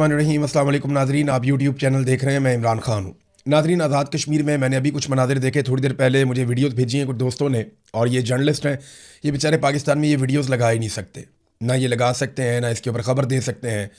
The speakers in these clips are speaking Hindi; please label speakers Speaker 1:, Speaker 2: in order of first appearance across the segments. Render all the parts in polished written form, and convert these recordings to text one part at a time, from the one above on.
Speaker 1: रहीम अस्सलाम वालेकुम नाजरीन, आप यूट्यूब चैनल देख रहे हैं। मैं इमरान खान हूँ। नाजरीन, आज़ाद कश्मीर में मैंने अभी कुछ मनाजिर देखे। थोड़ी देर पहले मुझे वीडियोस भेजी हैं कुछ दोस्तों ने, और ये जर्नलिस्ट हैं। ये बेचारे पाकिस्तान में ये वीडियोस लगा ही नहीं सकते, ना ये लगा सकते हैं, ना इसके ऊपर ख़बर दे सकते हैं।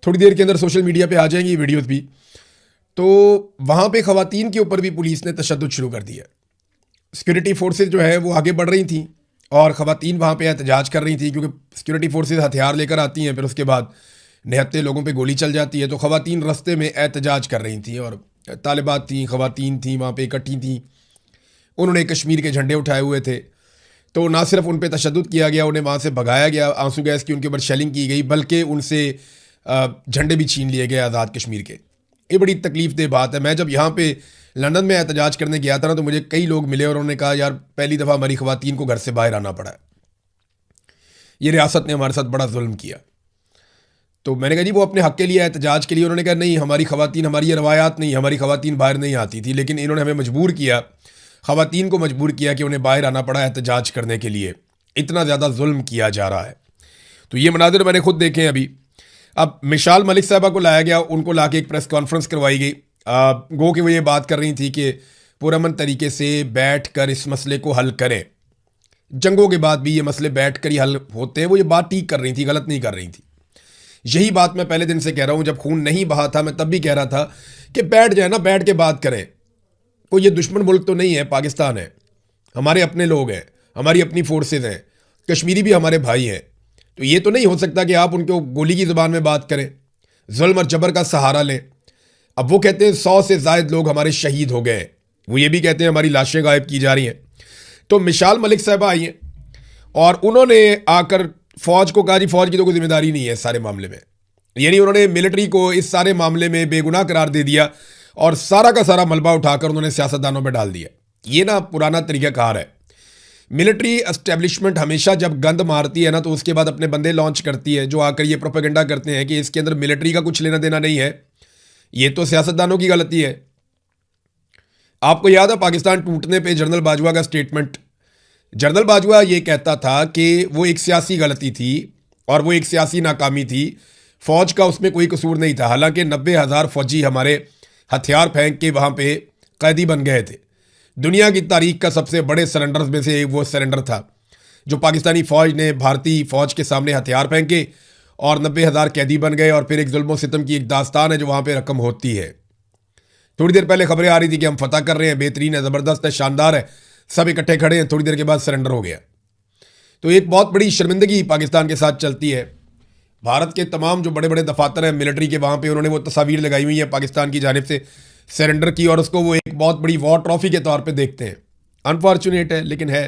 Speaker 1: थोड़ी देर के अंदर सोशल मीडिया पर आ जाएंगी ये वीडियोज़ भी। तो वहाँ पर ख़वातीन के ऊपर भी पुलिस ने तशद्दुद शुरू कर दिया। सिक्योरिटी फोर्सेज जो है वो आगे बढ़ रही थी और ख़वातीन वहाँ पर एहतजाज कर रही थी, क्योंकि सिक्योरिटी फोर्सेज हथियार लेकर आती हैं, फिर उसके बाद निहत्ते लोगों पे गोली चल जाती है। तो ख़वातीन रस्ते में एहतजाज कर रही थी और तालिबात थी, ख़वातीन थी, वहाँ पे इकट्ठी थी। उन्होंने कश्मीर के झंडे उठाए हुए थे। तो ना सिर्फ उन पे तशद्दुद किया गया, उन्हें वहाँ से भगाया गया, आंसू गैस की उनके ऊपर शेलिंग की गई, बल्कि उनसे झंडे भी छीन लिए गए आज़ाद कश्मीर के। ये बड़ी तकलीफ दह बात है। मैं जब यहाँ पे लंदन में एहतजाज करने गया था ना, तो मुझे कई लोग मिले और उन्होंने कहा, यार पहली दफ़ा हमारी ख़वातीन को घर से बाहर आना पड़ा है, ये रियासत ने हमारे साथ बड़ा जुल्म किया। तो मैंने कहा जी वो अपने हक़ के लिए एहतजाज के लिए। उन्होंने कहा नहीं, हमारी ख़वातीन, हमारी ये रवायात नहीं, हमारी ख़वातीन बाहर नहीं आती थी, लेकिन इन्होंने हमें मजबूर किया, ख़वातीन को मजबूर किया कि उन्हें बाहर आना पड़ा एहतजाज करने के लिए। इतना ज़्यादा जुल्म किया जा रहा है। तो ये मनाजिर मैंने खुद देखे हैं अभी। अब मिशाल मलिक साहबा को लाया गया, उनको ला के एक प्रेस कॉन्फ्रेंस करवाई गई। गो कि वो ये बात कर रही थी कि पुरअमन तरीके से बैठ कर इस मसले को हल करें। जंगों के बाद भी ये मसले बैठ कर ही हल होते हैं। वो ये बात ठीक कर रही थी, गलत नहीं कर रही थी। यही बात मैं पहले दिन से कह रहा हूँ, जब खून नहीं बहा था मैं तब भी कह रहा था कि बैठ जाए ना, बैठ के बात करें। कोई ये दुश्मन मुल्क तो नहीं है, पाकिस्तान है, हमारे अपने लोग हैं, हमारी अपनी फोर्सेज हैं, कश्मीरी भी हमारे भाई हैं। तो ये तो नहीं हो सकता कि आप उनको गोली की ज़बान में बात करें, जुल्म और जबर का सहारा लें। अब वो कहते हैं 100 से ज़ायद लोग हमारे शहीद हो गए, वो ये भी कहते हैं हमारी लाशें गायब की जा रही हैं। तो मिशाल मलिक साहबा आई हैं और उन्होंने आकर फ़ौज को कहा, जी फ़ौज की तो कोई जिम्मेदारी नहीं है इस सारे मामले में। यानी उन्होंने मिलिट्री को इस सारे मामले में बेगुनाह करार दे दिया और सारा का सारा मलबा उठाकर उन्होंने सियासतदानों पर डाल दिया। ये ना पुराना तरीक़ाकार है। मिलिट्री एस्टेब्लिशमेंट हमेशा जब गंद मारती है ना, तो उसके बाद अपने बंदे लॉन्च करती है, जो आकर ये प्रोपेगेंडा करते हैं कि इसके अंदर मिलिट्री का कुछ लेना देना नहीं है, ये तो सियासतदानों की गलती है। आपको याद है पाकिस्तान टूटने पर जनरल बाजवा का स्टेटमेंट? जनरल बाजवा ये कहता था कि वो एक सियासी गलती थी और वो एक सियासी नाकामी थी, फ़ौज का उसमें कोई कसूर नहीं था। हालांकि 90,000 फ़ौजी हमारे हथियार फेंक के वहाँ पे कैदी बन गए थे। दुनिया की तारीख का सबसे बड़े सरेंडर्स में से एक वो सरेंडर था, जो पाकिस्तानी फ़ौज ने भारतीय फ़ौज के सामने हथियार फेंके और 90,000 कैदी बन गए। और फिर एक जुल्म सितम की एक दास्तान है जो वहाँ पर रकम होती है। थोड़ी देर पहले खबरें आ रही थी कि हम फतह कर रहे हैं, बेहतरीन है, ज़बरदस्त है, शानदार है, सब इकट्ठे खड़े हैं, थोड़ी देर के बाद सरेंडर हो गया। तो एक बहुत बड़ी शर्मिंदगी पाकिस्तान के साथ चलती है। भारत के तमाम जो बड़े बड़े दफातर हैं मिलिट्री के, वहाँ पे उन्होंने वो तस्वीर लगाई हुई है पाकिस्तान की जानिब से सरेंडर की, और उसको वो एक बहुत बड़ी वॉर ट्रॉफी के तौर पे देखते हैं। अनफॉर्चुनेट है, लेकिन है।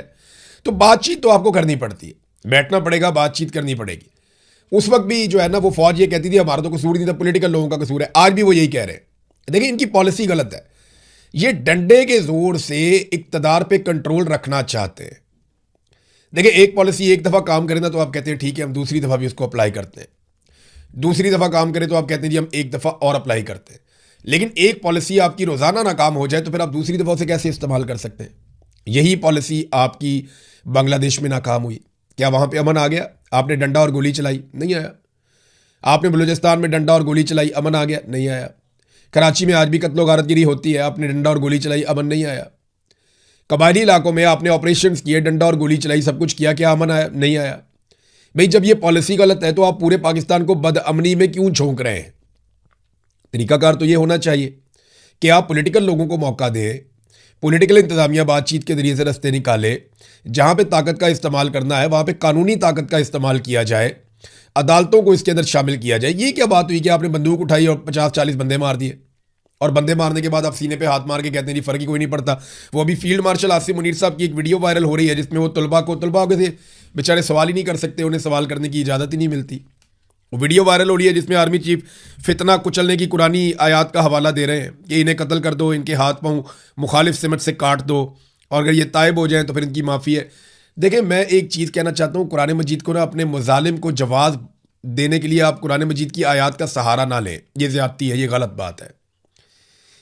Speaker 1: तो बातचीत तो आपको करनी पड़ती है, बैठना पड़ेगा, बातचीत करनी पड़ेगी। उस वक्त भी जो है ना, वो फौज ये कहती थी हमारा तो कसूर नहीं था, पॉलिटिकल लोगों का कसूर है। आज भी वो यही कह रहे हैं। देखिए, इनकी पॉलिसी गलत है। ये डंडे के जोर से इक्तदार पे कंट्रोल रखना चाहते हैं। देखिए, एक पॉलिसी एक दफ़ा काम करे ना तो आप कहते हैं ठीक है, हम दूसरी दफ़ा भी उसको अप्लाई करते हैं। दूसरी दफ़ा काम करे तो आप कहते हैं जी हम एक दफ़ा और अप्लाई करते हैं। लेकिन एक पॉलिसी आपकी रोज़ाना नाकाम हो जाए तो फिर आप दूसरी दफ़ा उसे कैसे इस्तेमाल कर सकते हैं? यही पॉलिसी आपकी बांग्लादेश में नाकाम हुई। क्या वहाँ पर अमन आ गया? आपने डंडा और गोली चलाई, नहीं आया। आपने बलूचिस्तान में डंडा और गोली चलाई, अमन आ गया, नहीं आया। कराची में आज भी कत्लो गारतगिरी होती है, आपने डंडा और गोली चलाई, अमन नहीं आया। कबायली इलाकों में आपने ऑपरेशंस किए, डंडा और गोली चलाई, सब कुछ किया, क्या अमन आया? नहीं आया। भाई, जब ये पॉलिसी गलत है तो आप पूरे पाकिस्तान को बदअमनी में क्यों झोंक रहे हैं? तरीकाकार तो ये होना चाहिए कि आप पॉलिटिकल लोगों को मौका दें, पॉलिटिकल इंतजामिया बातचीत के जरिए से रास्ते निकाले। जहाँ पे ताकत का इस्तेमाल करना है वहाँ पे कानूनी ताकत का इस्तेमाल किया जाए, अदालतों को इसके अंदर शामिल किया जाए। ये क्या बात हुई कि आपने बंदूक उठाई और 50-40 बंदे मार दिए, और बंदे मारने के बाद आप सीने पे हाथ मार के कहते हैं जी फर्क ही कोई नहीं पड़ता। वो अभी फील्ड मार्शल आसिम मुनीर साहब की एक वीडियो वायरल हो रही है जिसमें वो तलबा के बेचारे सवाल ही नहीं कर सकते, उन्हें सवाल करने की इजाज़त ही नहीं मिलती। वो वीडियो वायरल हो रही है जिसमें आर्मी चीफ फितना कुचलने की कुरानी आयात का हवाला दे रहे हैं कि इन्हें कत्ल कर दो, इनके हाथ पाँव मुखालिफ सिमत से काट दो, और अगर ये तायब हो जाएँ तो फिर इनकी माफ़ी है। देखिए, मैं एक चीज़ कहना चाहता हूँ, कुरान मजीद को ना अपने मुजालिम को जवाब देने के लिए आप कुरान मजीद की आयात का सहारा ना लें। ये ज़्यादती है, ये गलत बात है।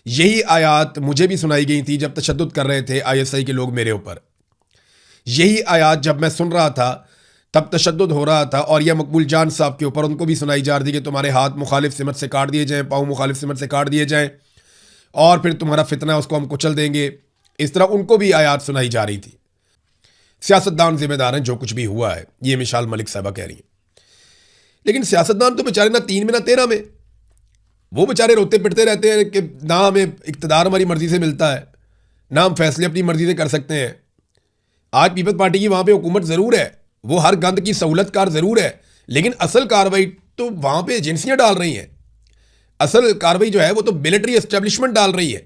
Speaker 1: यही आयात मुझे भी सुनाई गई थी जब तशद्दुद कर रहे थे ISI के लोग मेरे ऊपर। यही आयात जब मैं सुन रहा था तब तशद्दुद हो रहा था और यह मकबूल जान साहब के ऊपर उनको भी सुनाई जा रही थी कि तुम्हारे हाथ मुखालिफ सिमत से काट दिए जाएं, पाँव मुखालिफ सिमत से काट दिए जाएं और फिर तुम्हारा फितना है उसको हम कुचल देंगे। इस तरह उनको भी आयात सुनाई जा रही थी। सियासतदान जिम्मेदार हैं जो कुछ भी हुआ है, ये मिशाल मलिक साहबा कह रही हैं। लेकिन सियासतदान तो बेचारे ना 3 में ना 13 में, वो बेचारे रोते पिटते रहते हैं कि ना हमें इक़्तिदार हमारी मर्जी से मिलता है, ना हम फैसले अपनी मर्जी से कर सकते हैं। आज पीपल्स पार्टी की वहाँ पे हुकूमत ज़रूर है, वो हर गंद की सहूलतकार ज़रूर है, लेकिन असल कार्रवाई तो वहाँ पे एजेंसियाँ डाल रही हैं। असल कार्रवाई जो है वो तो मिलिट्री एस्टेब्लिशमेंट डाल रही है।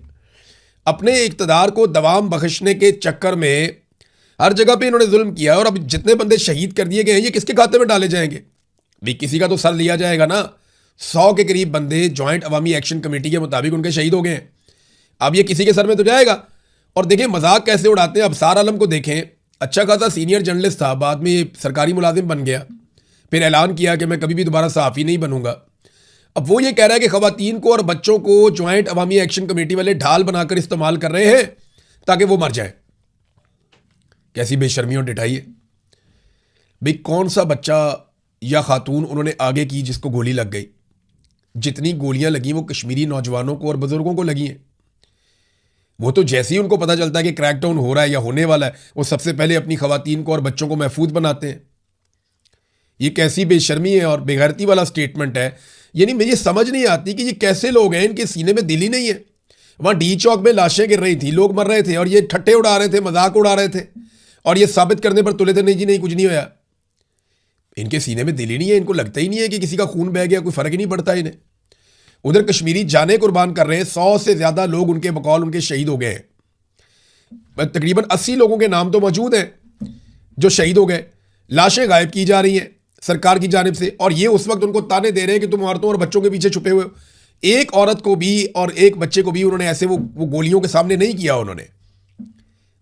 Speaker 1: अपने इक़्तिदार को दवाम बख्शने के चक्कर में हर जगह पे इन्होंने जुल्म किया है। और अब जितने बंदे शहीद कर दिए गए हैं ये किसके खाते में डाले जाएंगे? भाई किसी का तो सर लिया जाएगा ना। 100 के करीब बंदे जॉइंट अवामी एक्शन कमेटी के मुताबिक उनके शहीद हो गए हैं। अब ये किसी के सर में तो जाएगा। और देखें मजाक कैसे उड़ाते हैं। अबसार आलम को देखें, अच्छा खासा सीनियर जर्नलिस्ट था, बाद में सरकारी मुलाजिम बन गया, फिर ऐलान किया कि मैं कभी भी दोबारा सहाफ़ी नहीं बनूंगा। अब वो ये कह रहा है कि ख़वातीन को और बच्चों को जॉइंट अवामी एक्शन कमेटी वाले ढाल बनाकर इस्तेमाल कर रहे हैं ताकि वो मर जाए। कैसी बेशर्मी और डिठाई है भाई। कौन सा बच्चा या खातून उन्होंने आगे की जिसको गोली लग गई? जितनी गोलियां लगी वो कश्मीरी नौजवानों को और बुजुर्गों को लगी हैं। वो तो जैसे ही उनको पता चलता है कि क्रैकडाउन हो रहा है या होने वाला है, वो सबसे पहले अपनी खवातीन को और बच्चों को महफूज बनाते हैं। ये कैसी बेशर्मी है और बेगैरती वाला स्टेटमेंट है। यानी मुझे समझ नहीं आती कि ये कैसे लोग हैं, इनके सीने में दिल ही नहीं है। वहाँ डी चौक में लाशें गिर रही थी, लोग मर रहे थे और ये ठट्ठे उड़ा रहे थे, मजाक उड़ा रहे थे और ये साबित करने पर तुले थे नहीं जी नहीं कुछ नहीं होया। इनके सीने में दिल ही नहीं है, इनको लगता ही नहीं है कि किसी का खून बह गया, कोई फर्क ही नहीं पड़ता इन्हें। उधर कश्मीरी जाने कुर्बान कर रहे हैं, 100 से ज्यादा लोग उनके बकौल उनके शहीद हो गए हैं। तकरीबन 80 लोगों के नाम तो मौजूद हैं जो शहीद हो गए। लाशें गायब की जा रही हैं सरकार की जानिब से और ये उस वक्त उनको ताने दे रहे हैं कि तुम औरतों और बच्चों के पीछे छुपे हुए हो। एक औरत को भी और एक बच्चे को भी उन्होंने ऐसे वो गोलियों के सामने नहीं किया। उन्होंने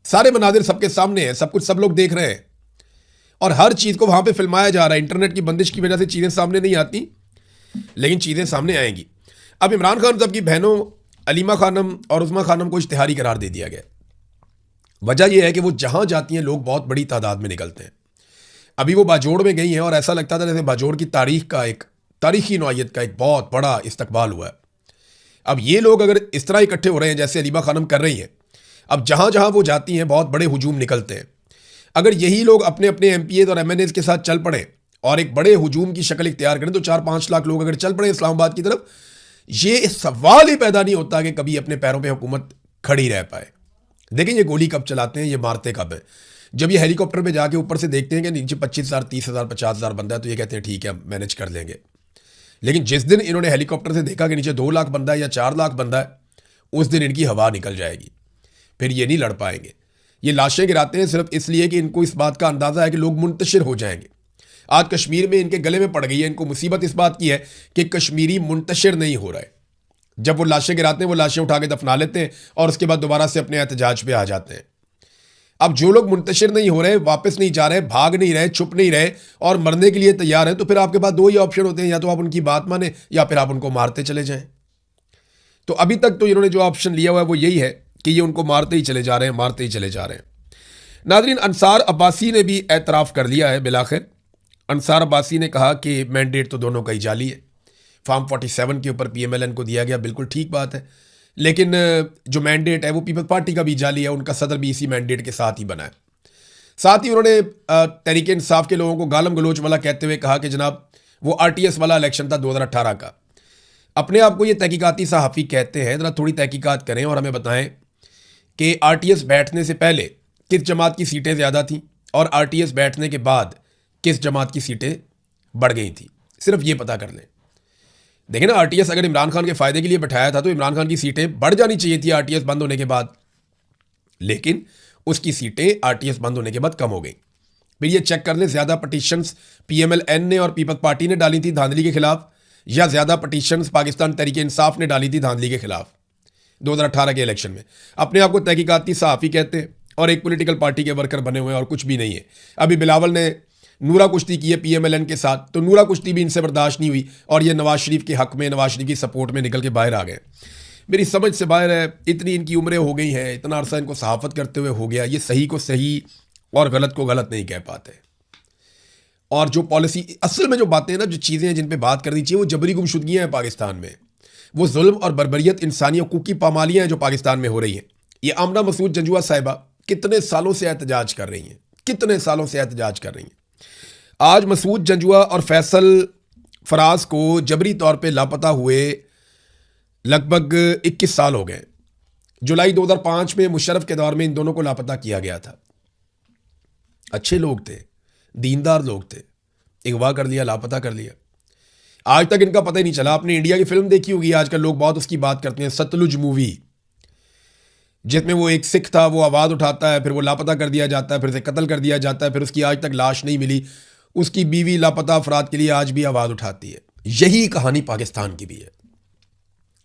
Speaker 1: सारे मनाजिर सबके सामने है, सब कुछ सब लोग देख रहे हैं और हर चीज को वहां पे फिल्माया जा रहा है। इंटरनेट की बंदिश की वजह से चीजें सामने नहीं आती, लेकिन चीजें सामने आएंगी। अब इमरान खान साहब की बहनों अलीमा खानम और उस्मा खानम को इश्तिहारी करार दे दिया गया। वजह यह है कि वो जहां जाती हैं लोग बहुत बड़ी तादाद में निकलते हैं। अभी वो बाजोड़ में गई हैं और ऐसा लगता था जैसे बाजोड़ की तारीखी नौइयत का एक बहुत बड़ा इस्तकबाल हुआ है। अब ये लोग अगर इस तरह इकट्ठे हो रहे हैं जैसे अलीमा खानम कर रही हैं, अब जहां जहां वो जाती हैं बहुत बड़े हुजूम निकलते हैं। अगर यही लोग अपने अपने MPAs और MNAs के साथ चल पड़े और एक बड़े हुजूम की शक्ल इख्तियार करें तो 4-5 लाख लोग अगर चल पड़े इस्लामाबाद की तरफ, ये सवाल ही पैदा नहीं होता कि कभी अपने पैरों पे हुकूमत खड़ी रह पाए। देखें ये गोली कब चलाते हैं, ये मारते कब हैं। जब ये हेलीकॉप्टर पे जाके ऊपर से देखते हैं कि नीचे 25,000, 30,000, 50,000 बंदा है तो ये कहते हैं ठीक है मैनेज कर लेंगे। लेकिन जिस दिन इन्होंने हेलीकॉप्टर से देखा कि नीचे 2 लाख बंदा है या 4 लाख बंदा है, उस दिन इनकी हवा निकल जाएगी, फिर ये नहीं लड़ पाएंगे। ये लाशें गिराते हैं सिर्फ इसलिए कि इनको इस बात का अंदाजा है कि लोग मुंतशिर हो जाएंगे। आज कश्मीर में इनके गले में पड़ गई है, इनको मुसीबत इस बात की है कि कश्मीरी मुंतशिर नहीं हो रहा है। जब वो लाशें गिराते हैं वो लाशें उठा के दफना लेते हैं और उसके बाद दोबारा से अपने एहतजाज पे आ जाते हैं। अब जो लोग मुंतशिर नहीं हो रहे, वापस नहीं जा रहे, भाग नहीं रहे, छुप नहीं रहे और मरने के लिए तैयार हैं, तो फिर आपके पास 2 ही ऑप्शन होते हैं, या तो आप उनकी बात माने या फिर आप उनको मारते चले जाएं। तो अभी तक तो इन्होंने जो ऑप्शन लिया हुआ है वो यही है कि ये उनको मारते ही चले जा रहे हैं, मारते ही चले जा रहे हैं। नाज़रीन, अंसार अब्बासी ने भी एतराफ़ कर लिया है बिलाखिर। अंसार अब्बासी ने कहा कि मैंडेट तो दोनों का ही जाली है। फॉर्म 47 के ऊपर PMLN को दिया गया, बिल्कुल ठीक बात है, लेकिन जो मैंडेट है वो पीपल्स पार्टी का भी जाली है। उनका सदर भी इसी मैंडेट के साथ ही बना है। साथ ही उन्होंने तहरीक इंसाफ के लोगों को गालम गलोच वाला कहते हुए कहा कि जनाब वो RTS वाला इलेक्शन था 2018 का। अपने आप को ये तहकीकाती सहाफ़ी कहते हैं, ज़रा थोड़ी तहकीकात करें और हमें बताएं कि RTS बैठने से पहले किस जमात की सीटें ज़्यादा थीं और RTS बैठने के बाद किस जमात की सीटें बढ़ गई थी। सिर्फ ये पता कर लें। देखें ना, RTS अगर इमरान खान के फ़ायदे के लिए बैठाया था तो इमरान खान की सीटें बढ़ जानी चाहिए थी RTS बंद होने के बाद, लेकिन उसकी सीटें RTS बंद होने के बाद कम हो गई। फिर ये चेक कर लें ज़्यादा पटिशन्स PMLN ने और पीपल्स पार्टी ने डाली थी धांधली के खिलाफ, या ज़्यादा पटिशन्स पाकिस्तान तहरीक इंसाफ ने डाली थी धांधली के खिलाफ 2018 के इलेक्शन में। अपने आप को तहकीकाती सहाफ़ी कहते हैं और एक पॉलिटिकल पार्टी के वर्कर बने हुए हैं और कुछ भी नहीं है। अभी बिलावल ने नूरा कुश्ती की है PMLN के साथ, तो नूरा कुश्ती भी इनसे बर्दाश्त नहीं हुई और ये नवाज शरीफ के हक में, नवाज शरीफ की सपोर्ट में निकल के बाहर आ गए। मेरी समझ से बाहर है। इतनी इनकी उम्रें हो गई हैं, इतना अरसा इनको सहाफ़त करते हुए हो गया, ये सही को सही और गलत को गलत नहीं कह पाते। और जो पॉलिसी, असल में जो बातें हैं ना, जो चीज़ें हैं जिन पे बात करनी चाहिए, वो जबरी गुमशुदगियाँ हैं पाकिस्तान में, वो जुल्म और बर्बरियत, इंसानी हकूक़ की पामालियाँ हैं जो पाकिस्तान में हो रही हैं। ये आमना मसूद जंजुआ साहिबा कितने सालों से एहतजाज कर रही हैं, कितने सालों से एहतजाज कर रही हैं। आज मसूद जंजुआ और फैसल फराज को जबरी तौर पे लापता हुए लगभग 21 साल हो गए। जुलाई 2005 में मुशर्रफ के दौर में इन दोनों को लापता किया गया था। अच्छे लोग थे, दीनदार लोग थे, अगवा कर लिया, लापता कर लिया। आज तक इनका पता ही नहीं चला। आपने इंडिया की फिल्म देखी होगी, आजकल लोग बहुत उसकी बात करते हैं, सतलुज मूवी, जिसमें वो एक सिख था, वो आवाज़ उठाता है, फिर वो लापता कर दिया जाता है, फिर उसे कत्ल कर दिया जाता है, फिर उसकी आज तक लाश नहीं मिली। उसकी बीवी लापता अफराद के लिए आज भी आवाज़ उठाती है। यही कहानी पाकिस्तान की भी है।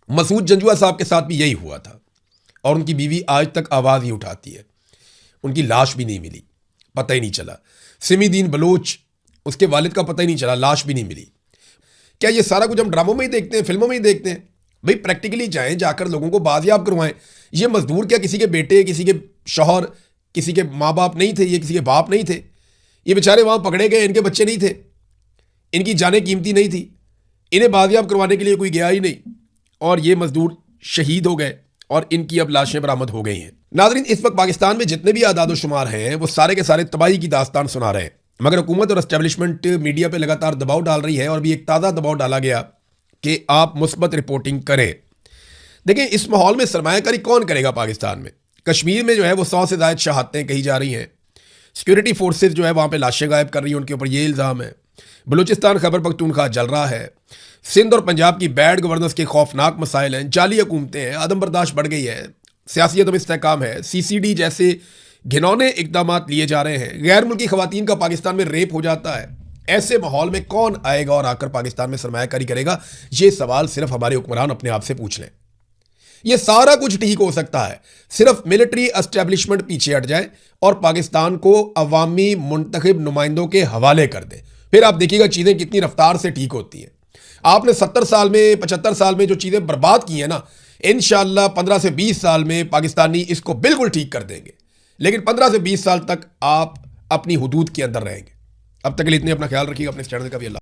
Speaker 1: मसूद जंजुआ साहब के साथ भी यही हुआ था और उनकी बीवी आज तक आवाज़ ही उठाती है। उनकी लाश भी नहीं मिली, पता ही नहीं चला। सिमीदीन बलोच, उसके वालिद का पता ही नहीं चला, लाश भी नहीं मिली। क्या ये सारा कुछ हम ड्रामों में ही देखते हैं, फिल्मों में ही देखते हैं? भाई प्रैक्टिकली जाएं, जाकर लोगों को बाजियाब करवाएं। ये मजदूर क्या किसी के बेटे, किसी के शौहर, किसी के माँ बाप नहीं थे? ये किसी के बाप नहीं थे? ये बेचारे वहाँ पकड़े गए, इनके बच्चे नहीं थे, इनकी जानें कीमती नहीं थी, इन्हें बाजियाब करवाने के लिए कोई गया ही नहीं, और ये मजदूर शहीद हो गए और इनकी अब लाशें बरामद हो गई हैं। नाज़रीन, इस वक्त पाकिस्तान में जितने भी आदाद शुमार हैं वो सारे के सारे तबाही की दास्तान सुना रहे हैं, मगर हुकूमत और एस्टेब्लिशमेंट मीडिया पे लगातार दबाव डाल रही है और भी एक ताज़ा दबाव डाला गया कि आप मुस्बत रिपोर्टिंग करें। देखिए, इस माहौल में सरमायाकारी कौन करेगा पाकिस्तान में? कश्मीर में जो है वो 100 से ज़ायद शहादतें कही जा रही हैं। सिक्योरिटी फोर्सेज जो है वहाँ पे लाशें गायब कर रही हैं, उनके ऊपर ये इल्ज़ाम है। बलूचिस्तान खैबर पख्तूनख्वा जल रहा है। सिंध और पंजाब की बैड गवर्नेंस के खौफनाक मसाइल हैं, जाली हुकूमतें हैं, आदम बर्दाश्त बढ़ गई है, सियासी अदम इस्तेहकाम है, CCD जैसे घिनौने इकदाम लिए जा रहे हैं, गैर मुल्की खवातीन का पाकिस्तान में रेप हो जाता है। ऐसे माहौल में कौन आएगा और आकर पाकिस्तान में सरमायाकारी करेगा? ये सवाल सिर्फ हमारे हुक्मरान अपने आप से पूछ लें। ये सारा कुछ ठीक हो सकता है, सिर्फ मिलिट्री एस्टेब्लिशमेंट पीछे हट जाए और पाकिस्तान को अवामी मुंतखब नुमाइंदों के हवाले कर दे। फिर आप देखिएगा चीज़ें कितनी रफ्तार से ठीक होती हैं। आपने 70 साल में, 75 साल में जो चीज़ें बर्बाद की हैं ना, इंशाअल्लाह 15 से 20 साल में पाकिस्तानी इसको बिल्कुल ठीक कर देंगे। लेकिन 15 से 20 साल तक आप अपनी हुदूद के अंदर रहेंगे। अब तक के लिए इतने, अपना ख्याल रखिएगा, अपने चैनल का भी। अल्लाह।